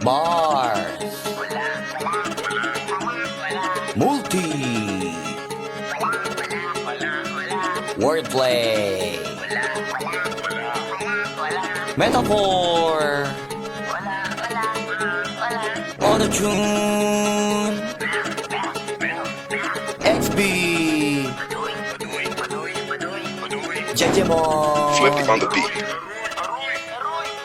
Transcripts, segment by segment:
Bars Multi Wordplay Metaphor Auto-tune XB Jejemon Flip it on the beat.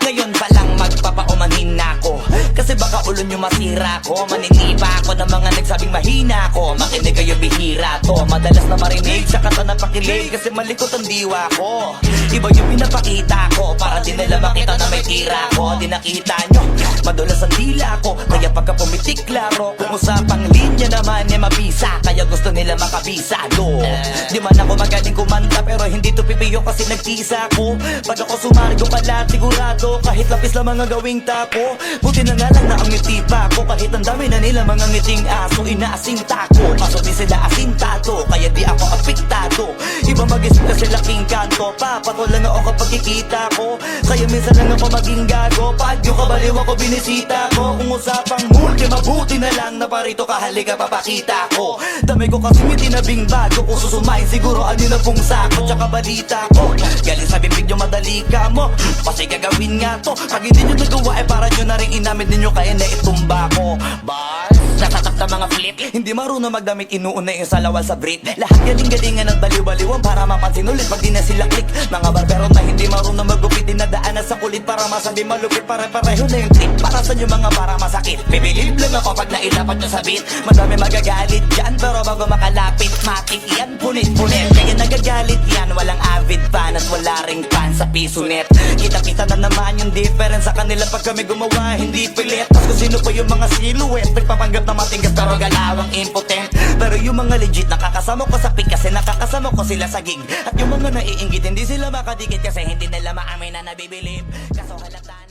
Ngayon pa lang magpapaumanhin na ako kasi baka ulo nyo masira ko. Maninipa ako ng mga nagsabing mahina ko. Makinig kayo bihira to. Madalas na marinig sa kata na pakilig kasi malikot ang diwa ko. Iba yung pinapakita ko para di nila makita na may tira ko. Di nakita nyo, madulas ang dila ko. Kaya pagka pumitik klaro, kung usapang linya naman mabisa. Kaya gusto nila makabisado. Di man ako magaling kumanta pero hindi to pipiyo kasi nagtisa ko. Pag ako sumargo pala sigurado kahit lapis lang mga gawing tapo. Buti na nga lang na ang ngiti pa ko. Kahit ang dami na nila mga ngiting aso, inaasinta ko. Kaso di sila asintado, kaya di ako apektado. Iba mag-isip kasi laking kanto. Papato lang ako kapag kikita ko. Kaya minsan lang ako maging gago. Pag yung kabaliw ako binisita ko. Kung usapang multi, mabuti na lang na parito ka, halika papakita ko. Dami ko kasi may tinabing bago. Kung susumayin siguro ano na pong sako tsaka balita ko. Galing sa bibig nyo madali ka mo, kasi gagawin nga to. Pag hindi nyo nagawa para nyo na rin inamin ninyo kaya na itumba ko. Bars, natatap na mga flip. Hindi marunong magdamit, inuuna yung salawal sa Brit. Lahat galing-galingan at baliw-baliwan para mapansin ulit pag di na sila click. Mga barbero na hindi marunong magupit, dinadaanan sa kulit para masabi malupit. Pare-pareho na yung trip, para sa yung mga para masakit. Bibilib lang ako pag nailapat nyo sa beat. Madami magagalit dyan pero bago makalapit matik yan, punit-punit. Kaya nagagalit yan, walang avid fan at wala ring fan sa piso net. Kita-kita na naman yung difference sa kanila pag kami gumawa, hindi pilit. Tapos kung sino pa yung mga silhouette, nagpapanggap na matinggas pero galawang impotent. Pero yung mga legit nakakasama ko sa pick kasi nakakasama ko sila sa gig. At yung mga naiinggit hindi sila makadikit kasi hindi nila maamin na nabibilib. Kaso halata